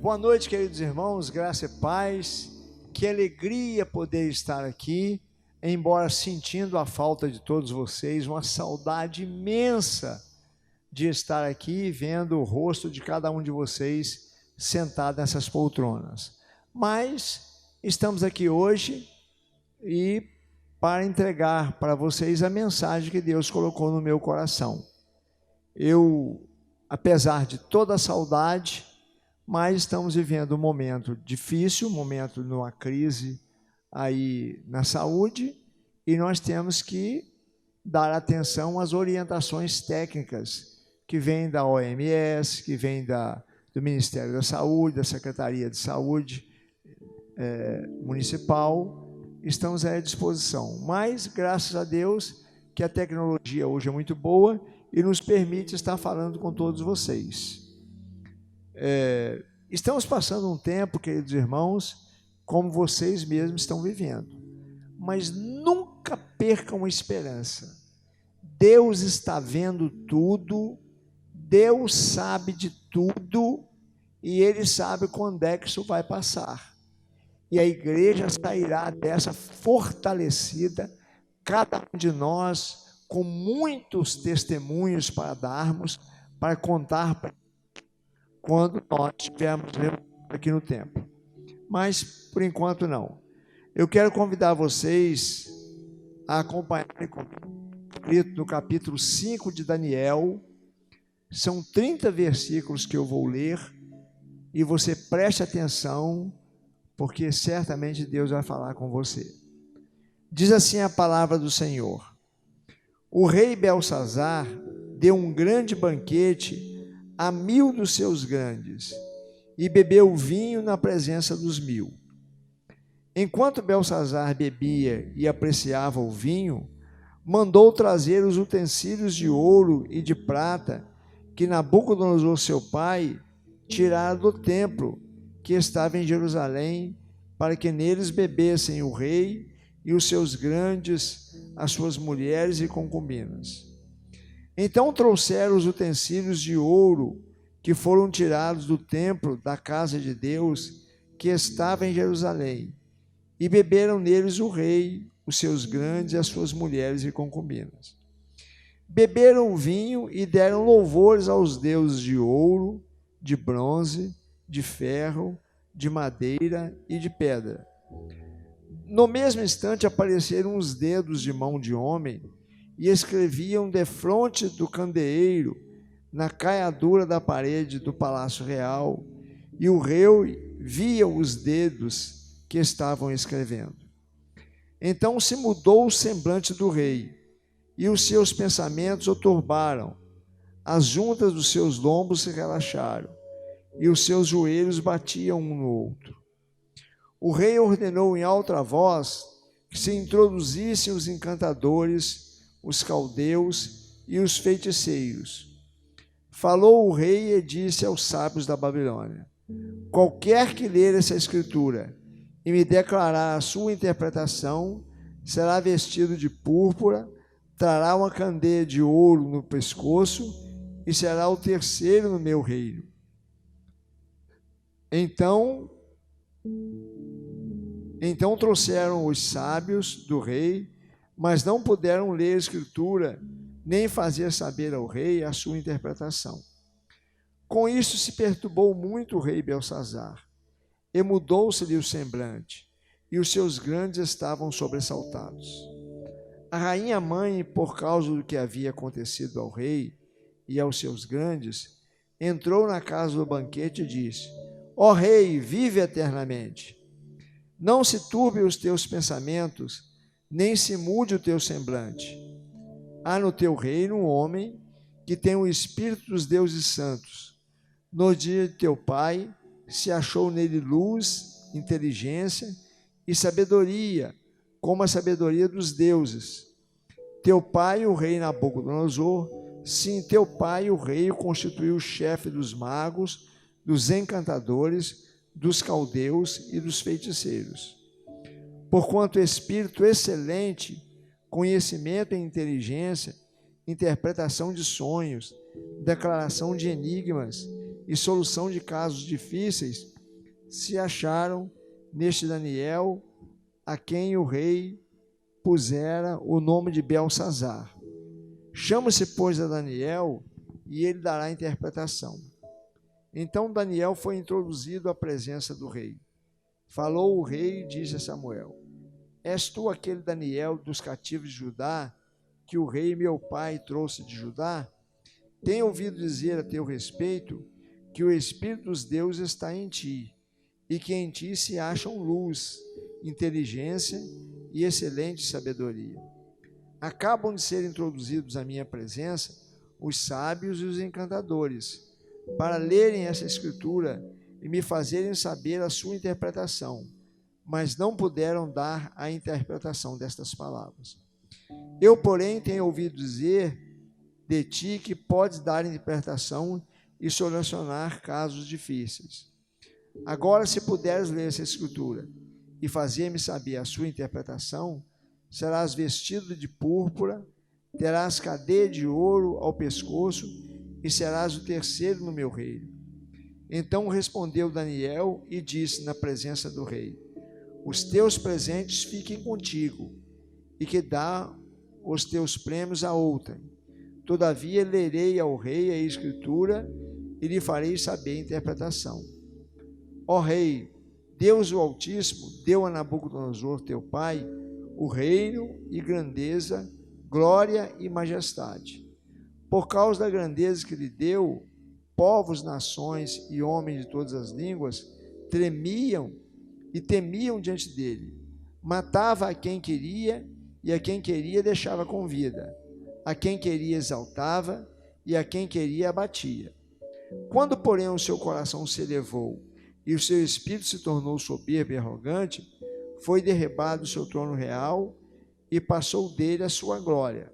Boa noite, queridos irmãos, graça e paz. Que alegria poder estar aqui, embora sentindo a falta de todos vocês, uma saudade imensa de estar aqui vendo o rosto de cada um de vocês sentado nessas poltronas. Mas estamos aqui hoje e para entregar para vocês a mensagem que Deus colocou no meu coração. Eu, apesar de toda a saudade, mas estamos vivendo um momento difícil, um momento numa crise aí na saúde, e nós temos que dar atenção às orientações técnicas que vêm da OMS, que vêm do Ministério da Saúde, da Secretaria de Saúde Municipal. Estamos à disposição, mas graças a Deus que a tecnologia hoje é muito boa e nos permite estar falando com todos vocês. Estamos passando um tempo, queridos irmãos, como vocês mesmos estão vivendo, mas nunca percam a esperança. Deus está vendo tudo, Deus sabe de tudo e Ele sabe quando é que isso vai passar. E a igreja sairá dessa fortalecida, cada um de nós com muitos testemunhos para darmos, para contar quando nós estivermos aqui no templo. Mas, por enquanto, não. Eu quero convidar vocês a acompanharem comigo no capítulo 5 de Daniel. São 30 versículos que eu vou ler e você preste atenção, porque certamente Deus vai falar com você. Diz assim a palavra do Senhor: o rei Belsazar deu um grande banquete a 1000 dos seus grandes, e bebeu vinho na presença dos 1000. Enquanto Belsazar bebia e apreciava o vinho, mandou trazer os utensílios de ouro e de prata que Nabucodonosor, seu pai, tirara do templo que estava em Jerusalém, para que neles bebessem o rei e os seus grandes, as suas mulheres e concubinas. Então trouxeram os utensílios de ouro que foram tirados do templo da casa de Deus que estava em Jerusalém, e beberam neles o rei, os seus grandes, as suas mulheres e concubinas. Beberam o vinho e deram louvores aos deuses de ouro, de bronze, de ferro, de madeira e de pedra. No mesmo instante apareceram os dedos de mão de homem e escreviam defronte do candeeiro, na caiadura da parede do palácio real, e o rei via os dedos que estavam escrevendo. Então se mudou o semblante do rei, e os seus pensamentos o turbaram, as juntas dos seus lombos se relaxaram, e os seus joelhos batiam um no outro. O rei ordenou em alta voz que se introduzissem os encantadores, os caldeus e os feiticeiros. Falou o rei e disse aos sábios da Babilônia: qualquer que ler essa escritura e me declarar a sua interpretação, será vestido de púrpura, trará uma candeia de ouro no pescoço e será o terceiro no meu reino. Então trouxeram os sábios do rei, mas não puderam ler a escritura, nem fazer saber ao rei a sua interpretação. Com isso se perturbou muito o rei Belsazar, e mudou-se-lhe o semblante, e os seus grandes estavam sobressaltados. A rainha mãe, por causa do que havia acontecido ao rei e aos seus grandes, entrou na casa do banquete e disse: ó rei, vive eternamente. Não se turbe os teus pensamentos, nem se mude o teu semblante. Há no teu reino um homem que tem o espírito dos deuses santos. No dia de teu pai se achou nele luz, inteligência e sabedoria, como a sabedoria dos deuses. Teu pai, o rei Nabucodonosor, sim, teu pai, o rei, o constituiu chefe dos magos, dos encantadores, dos caldeus e dos feiticeiros. Porquanto espírito excelente, conhecimento e inteligência, interpretação de sonhos, declaração de enigmas e solução de casos difíceis se acharam neste Daniel, a quem o rei pusera o nome de Beltsazar. Chama-se, pois, a Daniel, e ele dará a interpretação. Então Daniel foi introduzido à presença do rei. Falou o rei e disse a Samuel: És tu aquele Daniel dos cativos de Judá, que o rei meu pai trouxe de Judá? Tenho ouvido dizer a teu respeito que o Espírito dos deuses está em ti, e que em ti se acham luz, inteligência e excelente sabedoria. Acabam de ser introduzidos à minha presença os sábios e os encantadores, para lerem essa escritura e me fazerem saber a sua interpretação, mas não puderam dar a interpretação destas palavras. Eu, porém, tenho ouvido dizer de ti que podes dar interpretação e solucionar casos difíceis. Agora, se puderes ler essa escritura e fazer-me saber a sua interpretação, serás vestido de púrpura, terás cadeia de ouro ao pescoço e serás o terceiro no meu reino. Então respondeu Daniel e disse na presença do rei: Os teus presentes fiquem contigo, e que dá os teus prêmios a outrem. Todavia lerei ao rei a escritura e lhe farei saber a interpretação. Ó rei, Deus o Altíssimo deu a Nabucodonosor teu pai o reino e grandeza, glória e majestade. Por causa da grandeza que lhe deu, povos, nações e homens de todas as línguas tremiam e temiam diante dele. Matava a quem queria e a quem queria deixava com vida. A quem queria exaltava e a quem queria abatia. Quando, porém, o seu coração se elevou e o seu espírito se tornou soberbo e arrogante, foi derribado o seu trono real e passou dele a sua glória.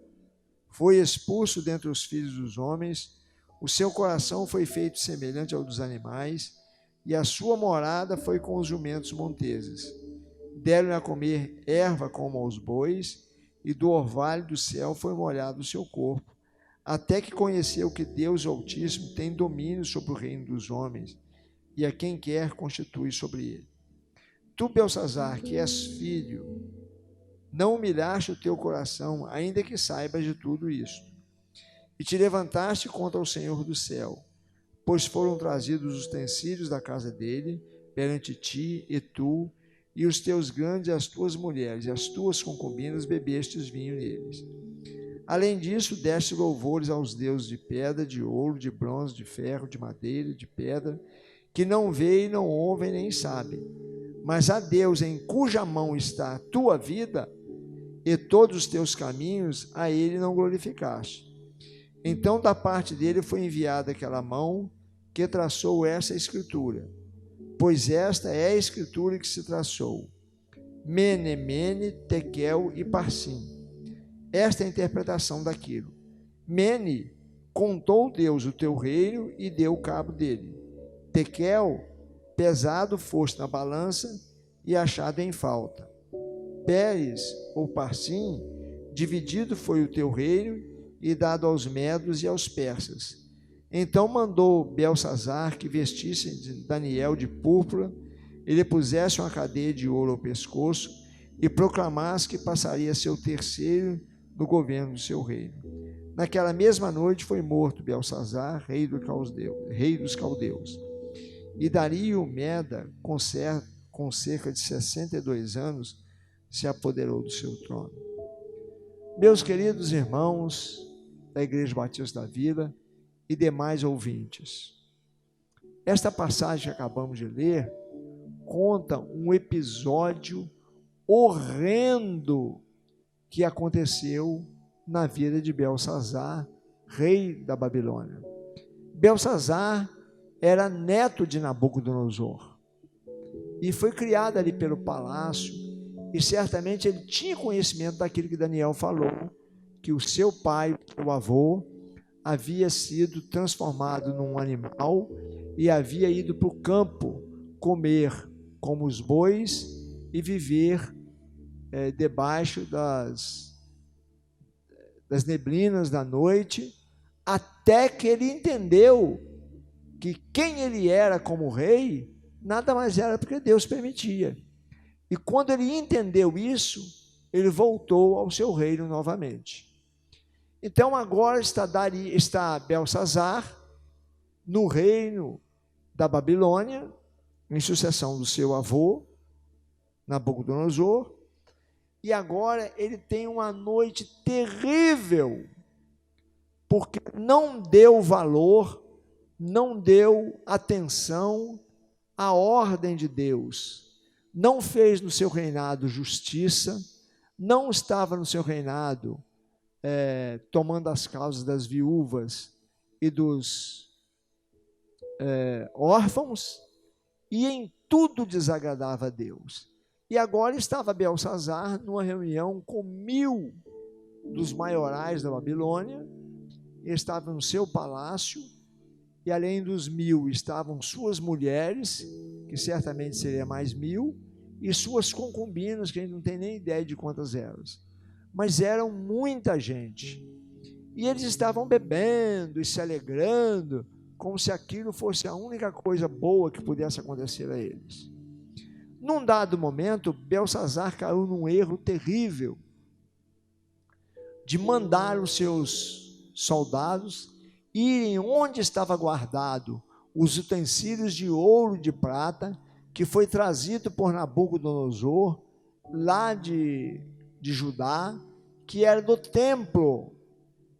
Foi expulso dentre os filhos dos homens, o seu coração foi feito semelhante ao dos animais, e a sua morada foi com os jumentos monteses. Deram-lhe a comer erva como aos bois, e do orvalho do céu foi molhado o seu corpo, até que conheceu que Deus Altíssimo tem domínio sobre o reino dos homens, e a quem quer constitui sobre ele. Tu, Beltsazar, que és filho, não humilhaste o teu coração, ainda que saibas de tudo isto. E te levantaste contra o Senhor do céu, pois foram trazidos os utensílios da casa dele perante ti, e tu, e os teus grandes, as tuas mulheres, e as tuas concubinas bebestes vinho neles. Além disso, deste louvores aos deuses de pedra, de ouro, de bronze, de ferro, de madeira, de pedra, que não veem, não ouvem, nem sabem. Mas a Deus, em cuja mão está a tua vida e todos os teus caminhos, a ele não glorificaste. Então da parte dele foi enviada aquela mão que traçou essa escritura, pois esta é a escritura que se traçou: Mene, Mene, Tekel e Parsim. Esta é a interpretação daquilo. Mene, contou Deus o teu reino e deu cabo dele. Tekel, pesado foste na balança e achado em falta. Pérez, ou Parsim, dividido foi o teu reino e dado aos medos e aos persas. Então mandou Beltsazar que vestisse Daniel de púrpura e lhe pusesse uma cadeia de ouro ao pescoço e proclamasse que passaria a ser o terceiro no governo do seu reino. Naquela mesma noite foi morto Beltsazar, rei dos caldeus. E Dario Meda, com cerca de 62 anos, se apoderou do seu trono. Meus queridos irmãos da Igreja Batista da Vila e demais ouvintes, esta passagem que acabamos de ler conta um episódio horrendo que aconteceu na vida de Beltsazar, rei da Babilônia. Beltsazar era neto de Nabucodonosor e foi criado ali pelo palácio, e certamente ele tinha conhecimento daquilo que Daniel falou, que o seu pai, o avô, havia sido transformado num animal e havia ido para o campo comer como os bois e viver debaixo das neblinas da noite, até que ele entendeu que quem ele era como rei nada mais era porque Deus permitia. E quando ele entendeu isso, ele voltou ao seu reino novamente. Então agora está Belsazar no reino da Babilônia, em sucessão do seu avô, Nabucodonosor, e agora ele tem uma noite terrível, porque não deu valor, não deu atenção à ordem de Deus, não fez no seu reinado justiça, não estava no seu reinado tomando as causas das viúvas e dos órfãos, e em tudo desagradava a Deus. E agora estava Belsazar numa reunião com 1000 dos maiorais da Babilônia, estava no seu palácio, e além dos 1000 estavam suas mulheres, que certamente seria mais 1000, e suas concubinas, que a gente não tem nem ideia de quantas eram. Mas eram muita gente. E eles estavam bebendo e se alegrando, como se aquilo fosse a única coisa boa que pudesse acontecer a eles. Num dado momento, Belsazar caiu num erro terrível de mandar os seus soldados irem onde estava guardado os utensílios de ouro e de prata que foi trazido por Nabucodonosor lá de Judá, que era do templo.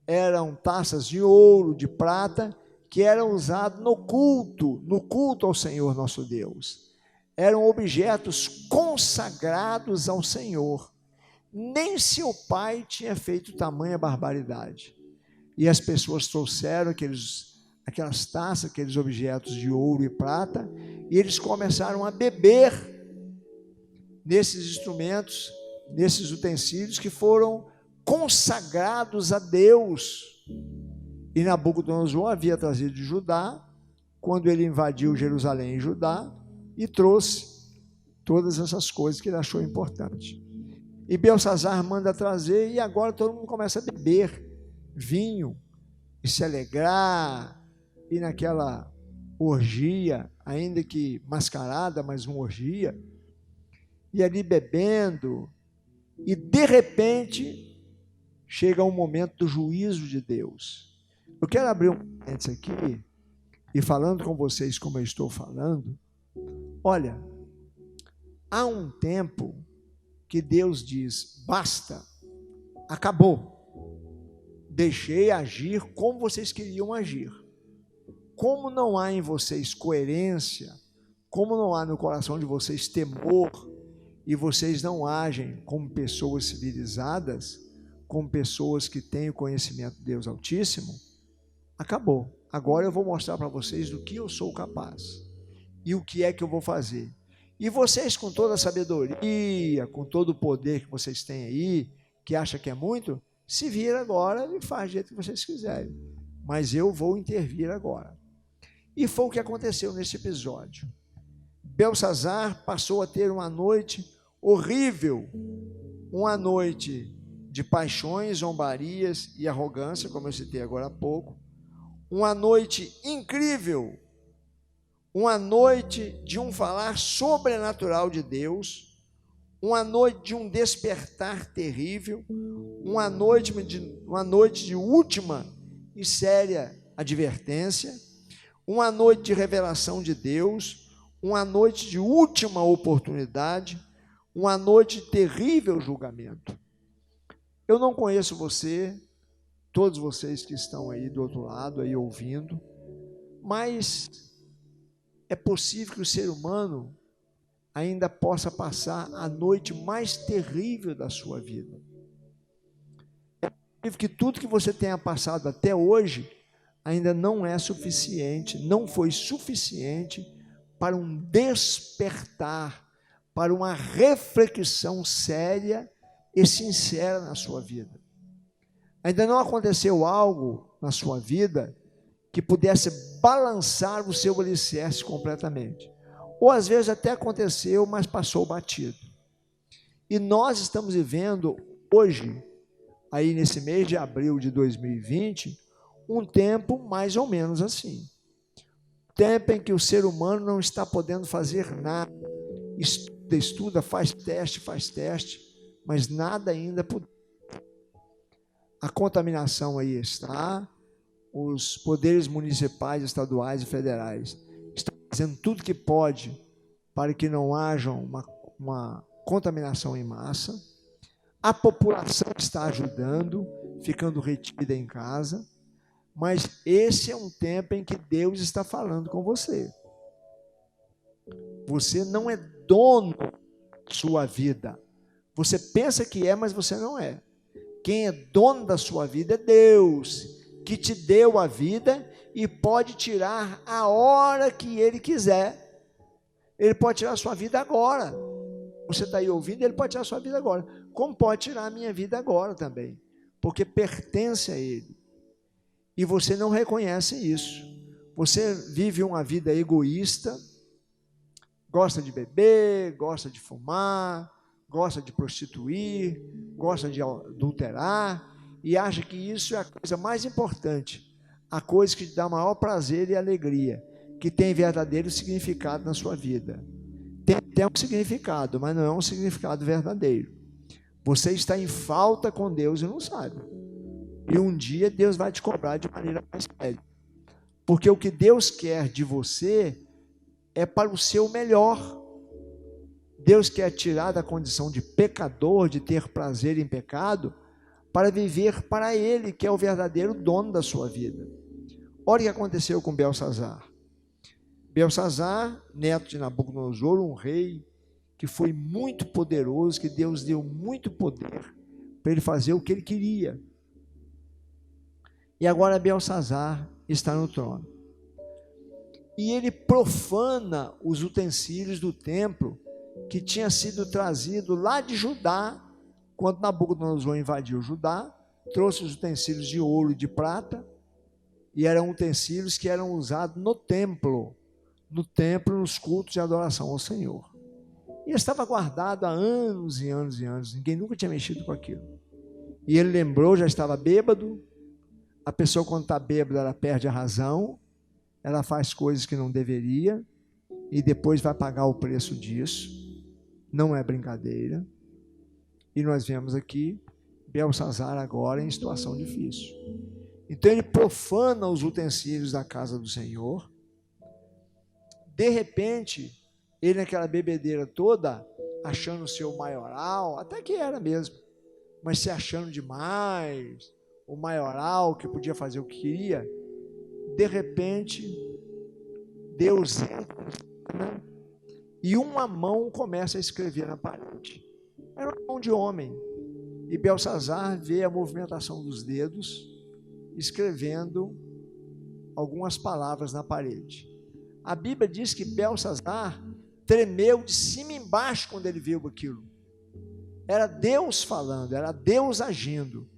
Eram taças de ouro, de prata, que eram usadas no culto ao Senhor nosso Deus. Eram objetos consagrados ao Senhor. Nem seu pai tinha feito tamanha barbaridade. E as pessoas trouxeram aquelas taças, aqueles objetos de ouro e prata, e eles começaram a beber nesses instrumentos, nesses utensílios que foram consagrados a Deus. E Nabucodonosor havia trazido de Judá, quando ele invadiu Jerusalém e Judá, e trouxe todas essas coisas que ele achou importante. E Belsazar manda trazer, e agora todo mundo começa a beber vinho, e se alegrar, e naquela orgia, ainda que mascarada, mas uma orgia, e ali bebendo, e de repente chega um momento do juízo de Deus. Eu quero abrir um parênteses aqui, e falando com vocês como eu estou falando, olha, há um tempo que Deus diz, basta, acabou, deixei agir como vocês queriam agir. Como não há em vocês coerência, como não há no coração de vocês temor, e vocês não agem como pessoas civilizadas, como pessoas que têm o conhecimento de Deus Altíssimo, acabou. Agora eu vou mostrar para vocês do que eu sou capaz e o que é que eu vou fazer. E vocês, com toda a sabedoria, com todo o poder que vocês têm aí, que acha que é muito, se vira agora e faz do jeito que vocês quiserem. Mas eu vou intervir agora. E foi o que aconteceu nesse episódio. Belsazar passou a ter uma noite horrível, uma noite de paixões, zombarias e arrogância, como eu citei agora há pouco, uma noite incrível, uma noite de um falar sobrenatural de Deus, uma noite de um despertar terrível, uma noite de última e séria advertência, uma noite de revelação de Deus, uma noite de última oportunidade, uma noite de terrível julgamento. Eu não conheço você, todos vocês que estão aí do outro lado, aí ouvindo, mas é possível que o ser humano ainda possa passar a noite mais terrível da sua vida. É possível que tudo que você tenha passado até hoje ainda não é suficiente, não foi suficiente para um despertar, para uma reflexão séria e sincera na sua vida. Ainda não aconteceu algo na sua vida que pudesse balançar o seu alicerce completamente. Ou às vezes até aconteceu, mas passou batido. E nós estamos vivendo hoje, aí nesse mês de abril de 2020, um tempo mais ou menos assim. tempo em que o ser humano não está podendo fazer nada. Estuda, faz teste, mas nada ainda. A contaminação aí está, os poderes municipais, estaduais e federais estão fazendo tudo que pode para que não haja uma contaminação em massa. A população está ajudando, ficando retida em casa, mas esse é um tempo em que Deus está falando com você. Você não é dono da sua vida. Você pensa que é, mas você não é. Quem é dono da sua vida é Deus, que te deu a vida e pode tirar a hora que Ele quiser. Ele pode tirar a sua vida agora. Você está aí ouvindo, Ele pode tirar a sua vida agora. Como pode tirar a minha vida agora também, porque pertence a Ele. E você não reconhece isso. Você vive uma vida egoísta, gosta de beber, gosta de fumar, gosta de prostituir, gosta de adulterar, e acha que isso é a coisa mais importante, a coisa que te dá maior prazer e alegria, que tem verdadeiro significado na sua vida. Tem um significado, mas não é um significado verdadeiro. Você está em falta com Deus e não sabe. E um dia Deus vai te cobrar de maneira mais séria. Porque o que Deus quer de você é para o seu melhor. Deus quer tirar da condição de pecador, de ter prazer em pecado, para viver para Ele, que é o verdadeiro dono da sua vida. Olha o que aconteceu com Belsazar. Belsazar, neto de Nabucodonosor, um rei que foi muito poderoso, que Deus deu muito poder para ele fazer o que ele queria. E agora Belsazar está no trono. E ele profana os utensílios do templo que tinha sido trazido lá de Judá, quando Nabucodonosor invadiu Judá, trouxe os utensílios de ouro e de prata, e eram utensílios que eram usados no templo, nos cultos de adoração ao Senhor. E estava guardado há anos e anos e anos, ninguém nunca tinha mexido com aquilo. E ele lembrou, já estava bêbado. A pessoa, quando está bêbada, ela perde a razão, ela faz coisas que não deveria, e depois vai pagar o preço disso. Não é brincadeira. E nós vemos aqui Belsazar agora em situação difícil. Então ele profana os utensílios da casa do Senhor. De repente, ele naquela bebedeira toda, achando o seu maioral, até que era mesmo, mas se achando demais, o maioral que podia fazer o que queria, de repente, Deus entra, né? E uma mão começa a escrever na parede. Era uma mão de homem. E Belsazar vê a movimentação dos dedos, escrevendo algumas palavras na parede. A Bíblia diz que Belsazar tremeu de cima e embaixo quando ele viu aquilo. Era Deus falando, era Deus agindo,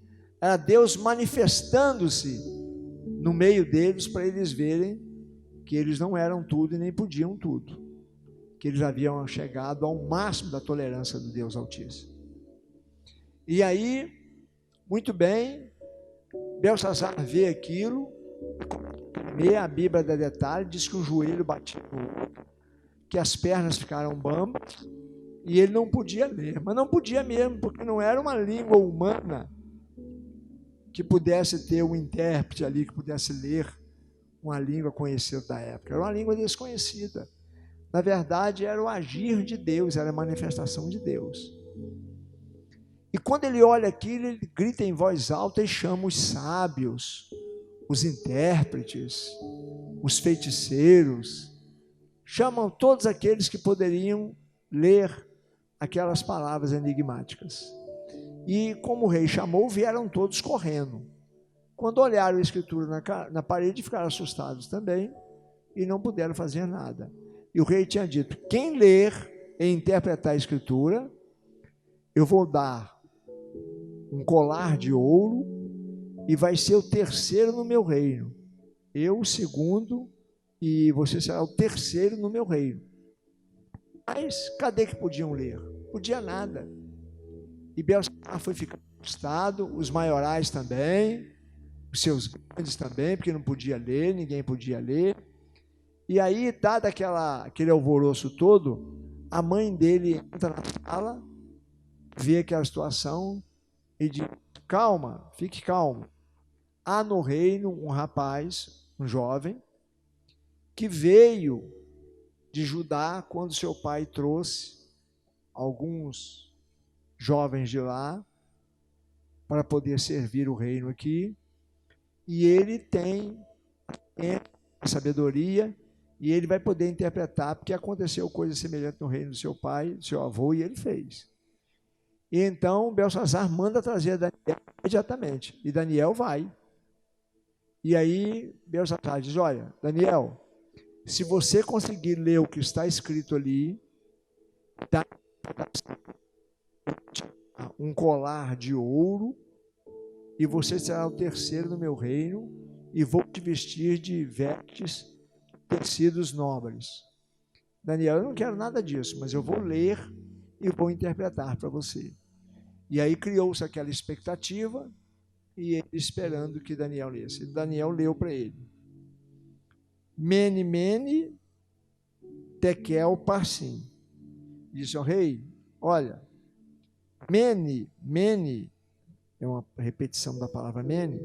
era Deus manifestando-se no meio deles para eles verem que eles não eram tudo e nem podiam tudo, que eles haviam chegado ao máximo da tolerância do Deus Altíssimo. E aí, muito bem, Belsazar vê aquilo, a Bíblia dá detalhe, diz que o joelho batia no outro, que as pernas ficaram bambas, e ele não podia ler, mas não podia mesmo, porque não era uma língua humana que pudesse ter um intérprete ali, que pudesse ler uma língua conhecida da época, era uma língua desconhecida. Na verdade, era o agir de Deus, era a manifestação de Deus. E quando ele olha aquilo, ele grita em voz alta e chama os sábios, os intérpretes, os feiticeiros, chamam todos aqueles que poderiam ler aquelas palavras enigmáticas. E como o rei chamou, vieram todos correndo. Quando olharam a escritura na parede, ficaram assustados também e não puderam fazer nada. E o rei tinha dito: quem ler e interpretar a escritura, eu vou dar um colar de ouro e vai ser o terceiro no meu reino. Eu o segundo e você será o terceiro no meu reino. Mas cadê que podiam ler? Podia nada. E Belsazar foi ficando assustado, os maiorais também, os seus grandes também, porque não podia ler, ninguém podia ler. E aí, dado aquele alvoroço todo, a mãe dele entra na sala, vê aquela situação e diz: calma, fique calmo. Há no reino um rapaz, um jovem, que veio de Judá quando seu pai trouxe alguns jovens de lá para poder servir o reino aqui, e ele tem sabedoria, e ele vai poder interpretar, porque aconteceu coisa semelhante no reino do seu pai, do seu avô, e ele fez. E então Belsassar manda trazer Daniel imediatamente, e Daniel vai. E aí Belsassar diz: olha, Daniel, se você conseguir ler o que está escrito ali, dá um colar de ouro, e você será o terceiro no meu reino, e vou te vestir de vestes, tecidos nobres. Daniel, eu não quero nada disso, mas eu vou ler e vou interpretar para você. E aí criou-se aquela expectativa, e ele esperando que Daniel lesse. E Daniel leu para ele: Mene, Mene, Tekel, Parsim. Disse ao rei: olha, Mene, Mene, é uma repetição da palavra Mene,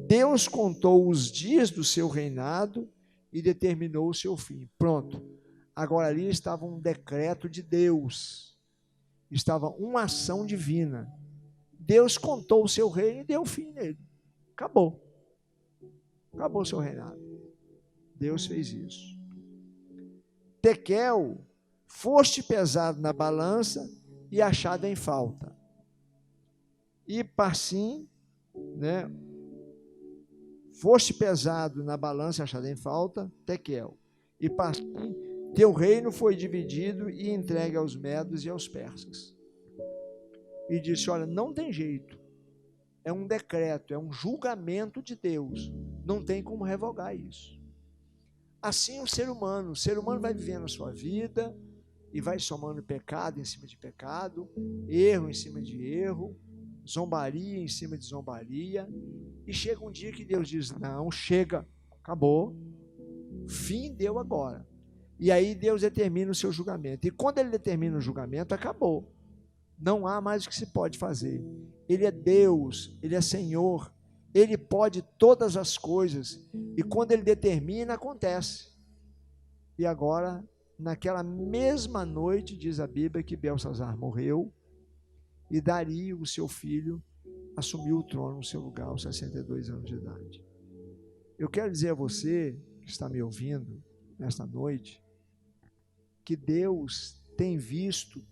Deus contou os dias do seu reinado e determinou o seu fim. Pronto. Agora ali estava um decreto de Deus, estava uma ação divina. Deus contou o seu reino e deu fim nele. Acabou. Acabou o seu reinado. Deus fez isso. Tekel, foste pesado na balança e achado em falta. E Parsim, né? Foste pesado na balança e achado em falta, Tekel. E Parsim, teu reino foi dividido e entregue aos medos e aos persas. E disse: olha, não tem jeito. É um decreto, é um julgamento de Deus. Não tem como revogar isso. Assim o ser humano vai vivendo a sua vida e vai somando pecado em cima de pecado, erro em cima de erro, zombaria em cima de zombaria, e chega um dia que Deus diz: não, chega, acabou, fim deu agora. E aí Deus determina o seu julgamento, e quando ele determina o julgamento, acabou, não há mais o que se pode fazer. Ele é Deus, ele é Senhor, ele pode todas as coisas, e quando ele determina, acontece. E agora, naquela mesma noite, diz a Bíblia que Belsassar morreu, e Dario, o seu filho, assumiu o trono no seu lugar aos 62 anos de idade. Eu quero dizer a você que está me ouvindo nesta noite, que Deus tem visto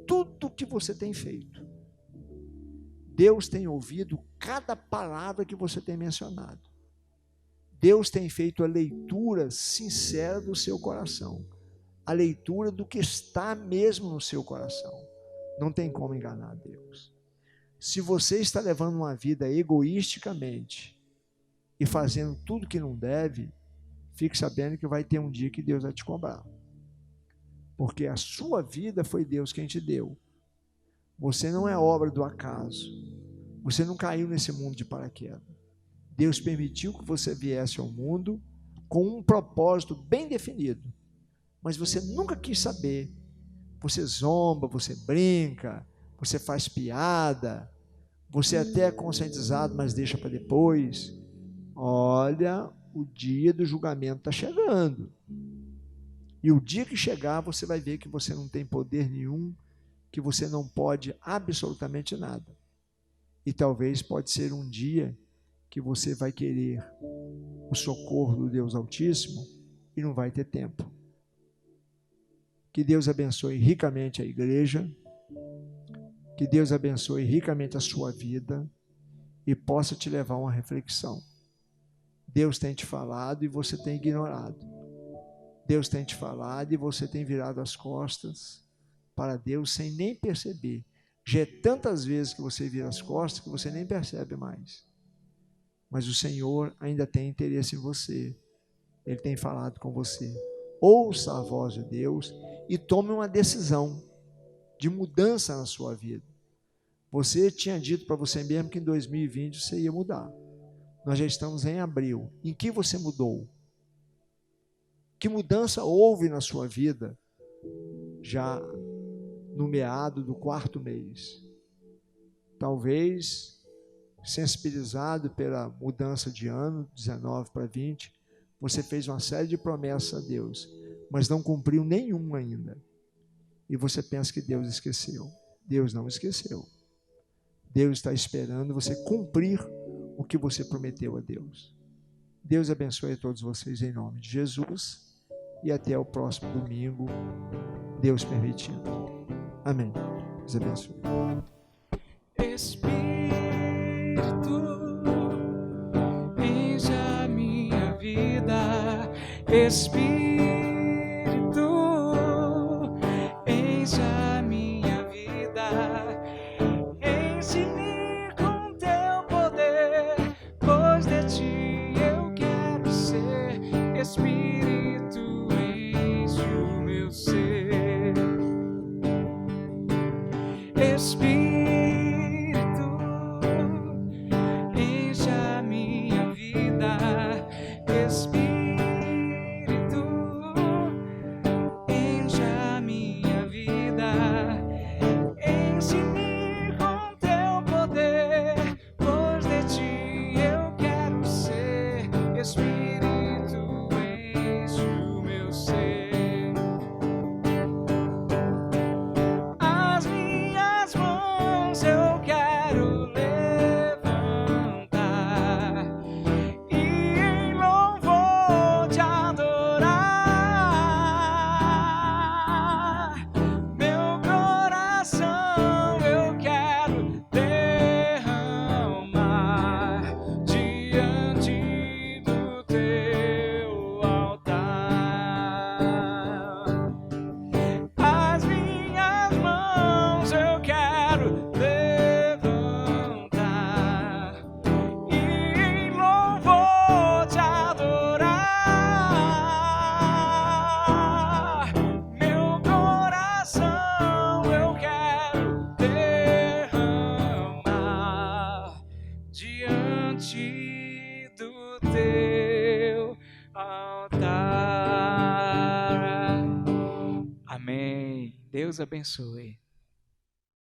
tudo que você tem feito. Deus tem ouvido cada palavra que você tem mencionado. Deus tem feito a leitura sincera do seu coração, a leitura do que está mesmo no seu coração. Não tem como enganar Deus. Se você está levando uma vida egoisticamente e fazendo tudo que não deve, fique sabendo que vai ter um dia que Deus vai te cobrar. Porque a sua vida foi Deus quem te deu. Você não é obra do acaso. Você não caiu nesse mundo de paraquedas. Deus permitiu que você viesse ao mundo com um propósito bem definido. Mas você nunca quis saber. Você zomba, você brinca, você faz piada, você até é conscientizado, mas deixa para depois. Olha, o dia do julgamento está chegando. E o dia que chegar, você vai ver que você não tem poder nenhum, que você não pode absolutamente nada. E talvez pode ser um dia que você vai querer o socorro do Deus Altíssimo e não vai ter tempo. Que Deus abençoe ricamente a igreja, que Deus abençoe ricamente a sua vida e possa te levar a uma reflexão. Deus tem te falado e você tem ignorado. Deus tem te falado e você tem virado as costas para Deus sem nem perceber. Já é tantas vezes que você vira as costas que você nem percebe mais. Mas o Senhor ainda tem interesse em você. Ele tem falado com você. Ouça a voz de Deus e tome uma decisão de mudança na sua vida. Você tinha dito para você mesmo que em 2020 você ia mudar. Nós já estamos em abril. Em que você mudou? Que mudança houve na sua vida já no meado do 4º mês? Talvez, sensibilizado pela mudança de ano, 19 para 20, você fez uma série de promessas a Deus, mas não cumpriu nenhuma ainda. E você pensa que Deus esqueceu. Deus não esqueceu. Deus está esperando você cumprir o que você prometeu a Deus. Deus abençoe a todos vocês em nome de Jesus e até o próximo domingo, Deus permitindo. Amém. Deus abençoe. Espírito, enche a minha vida. Espírito, enche a minha vida. Enche-me com teu poder, pois de ti eu quero ser. Espírito, enche o meu ser. Espírito, enche a minha vida. Espírito, enche a minha vida. Enche-me com teu poder, pois de ti eu quero ser. Espírito, enche o meu ser. As minhas mãos eu quero levantar e em louvor te adorar. Meu coração eu quero derramar diante do teu altar. As minhas mãos eu quero levantar e em louvor te adorar. Meu coração eu quero derramar diante do teu altar. Amém. Deus abençoe.